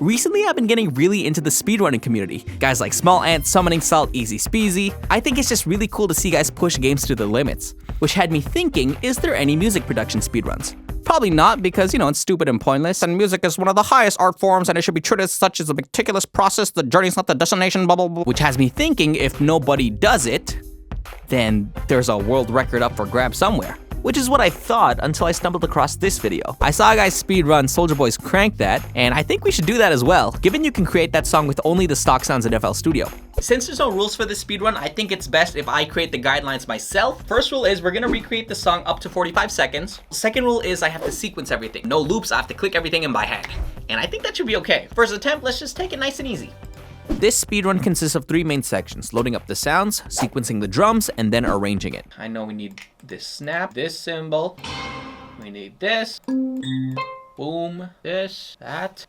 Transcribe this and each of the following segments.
Recently, I've been getting really into the speedrunning community. Guys like Small Ant, Summoning Salt, Easy Speezy. I think it's just really cool to see guys push games to the limits. Which had me thinking, is there any music production speedruns? Probably not, because, it's stupid and pointless, and music is one of the highest art forms, and it should be treated as such as a meticulous process. The journey's not the destination, blah, blah, blah. Which has me thinking, if nobody does it, then there's a world record up for grabs somewhere. Which is what I thought until I stumbled across this video. I saw a guy speedrun Soulja Boy's Crank That, and I think we should do that as well, given you can create that song with only the stock sounds in FL Studio. Since there's no rules for this speedrun, I think it's best if I create the guidelines myself. First rule is we're gonna recreate the song up to 45 seconds. Second rule is I have to sequence everything. No loops, I have to click everything in by hand. And I think that should be okay. First attempt, let's just take it nice and easy. This speedrun consists of 3 main sections: loading up the sounds, sequencing the drums, and then arranging it. I know we need this snap, this cymbal, we need this, boom, this, that,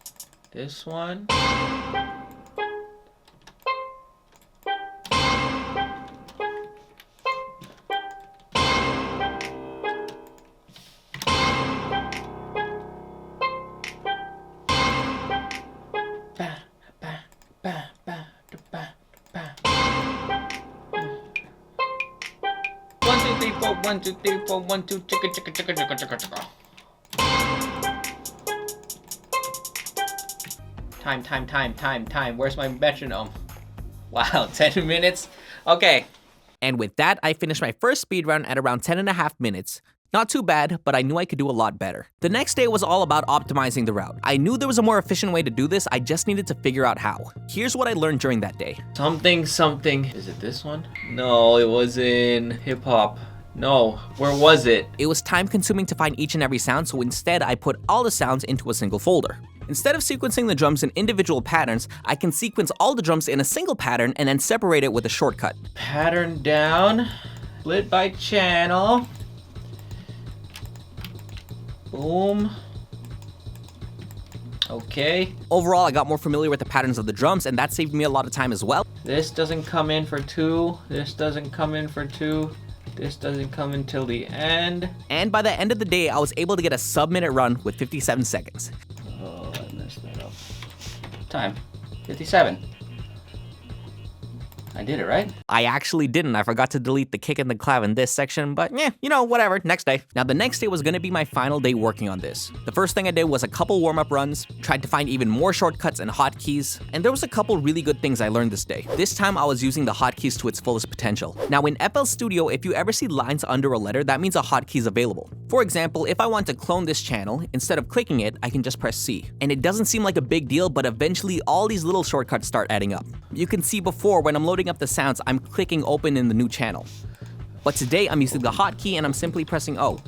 this one. One, two, three, four, 1, 2, chicka, chicka, chicka, chicka, chicka, chicka. Time. Where's my metronome? Wow, 10 minutes? Okay. And with that, I finished my first speedrun at around 10.5 minutes. Not too bad, but I knew I could do a lot better. The next day was all about optimizing the route. I knew there was a more efficient way to do this, I just needed to figure out how. Here's what I learned during that day. Something. Is it this one? No, it was in hip hop. No, where was it? It was time consuming to find each and every sound, so instead I put all the sounds into a single folder. Instead of sequencing the drums in individual patterns, I can sequence all the drums in a single pattern and then separate it with a shortcut. Pattern down, split by channel. Boom. Okay. Overall, I got more familiar with the patterns of the drums, and that saved me a lot of time as well. This doesn't come in for 2, this doesn't come in for 2. This doesn't come until the end. And by the end of the day, I was able to get a sub-minute run with 57 seconds. Oh, I messed that up. Time, 57. I did it, right? I actually didn't. I forgot to delete the kick and the clav in this section, but whatever, next day. Now, the next day was gonna be my final day working on this. The first thing I did was a couple warm-up runs, tried to find even more shortcuts and hotkeys, and there was a couple really good things I learned this day. This time, I was using the hotkeys to its fullest potential. Now, in FL Studio, if you ever see lines under a letter, that means a hotkey is available. For example, if I want to clone this channel, instead of clicking it, I can just press C. And it doesn't seem like a big deal, but eventually, all these little shortcuts start adding up. You can see before, when I'm loading up the sounds, I'm clicking open in the new channel. But today I'm using the hotkey and I'm simply pressing O.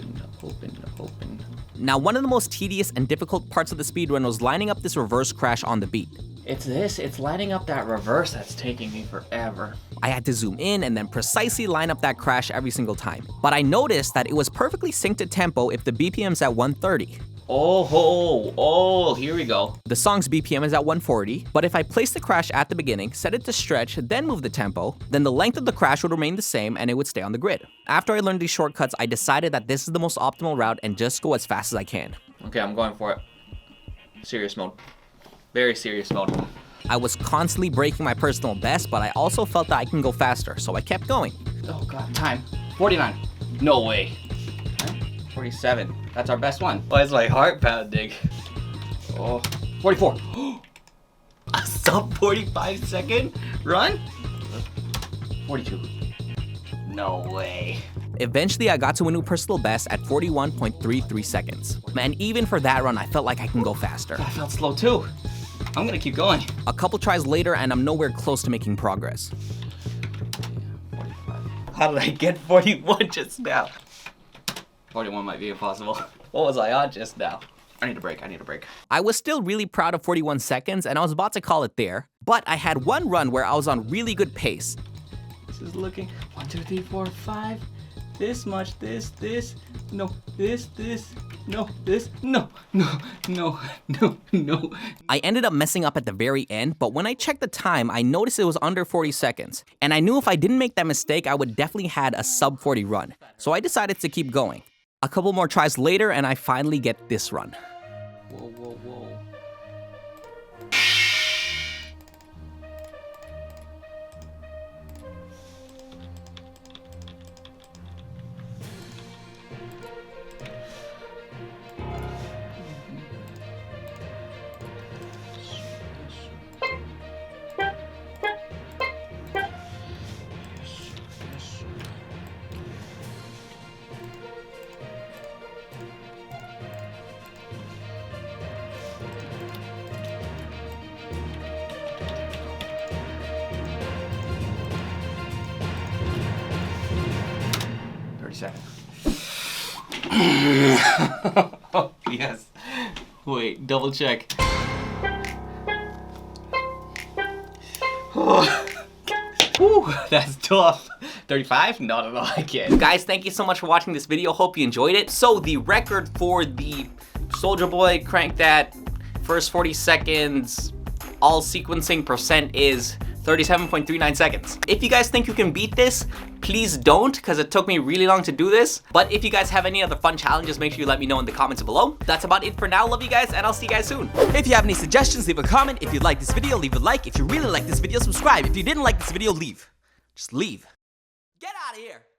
Open. Now, one of the most tedious and difficult parts of the speedrun was lining up this reverse crash on the beat. It's lining up that reverse that's taking me forever. I had to zoom in and then precisely line up that crash every single time. But I noticed that it was perfectly synced to tempo if the BPM's at 130. Oh, here we go. The song's BPM is at 140, but if I place the crash at the beginning, set it to stretch, then move the tempo, then the length of the crash would remain the same and it would stay on the grid. After I learned these shortcuts, I decided that this is the most optimal route and just go as fast as I can. Okay, I'm going for it. Serious mode. Very serious mode. I was constantly breaking my personal best, but I also felt that I can go faster, so I kept going. Oh god, time. 49. No way. 47. That's our best one. Why is my heart pounding? Oh, 44. A sub 45 second run? 42. No way. Eventually, I got to a new personal best at 41.33 seconds. Man, even for that run, I felt like I can go faster. I felt slow too. I'm gonna keep going. A couple tries later, and I'm nowhere close to making progress. 45. How did I get 41 just now? 41 might be impossible. What was I on just now? I need a break. I was still really proud of 41 seconds, and I was about to call it there, but I had one run where I was on really good pace. This is looking 1, 2, 3, 4, 5. This much, this, no, this, no, this, no. I ended up messing up at the very end, but when I checked the time, I noticed it was under 40 seconds. And I knew if I didn't make that mistake, I would definitely had a sub 40 run. So I decided to keep going. A couple more tries later, and I finally get this run. Whoa. Yes. Wait, double check. Whew, that's tough. 35? No, I can't. Guys, thank you so much for watching this video. Hope you enjoyed it. So the record for the Soulja Boy Crank That first 40 seconds all sequencing percent is 37.39 seconds. If you guys think you can beat this, please don't, because it took me really long to do this. But if you guys have any other fun challenges, make sure you let me know in the comments below. That's about it for now. Love you guys, and I'll see you guys soon. If you have any suggestions, leave a comment. If you like this video, leave a like. If you really like this video, subscribe. If you didn't like this video, leave. Just leave.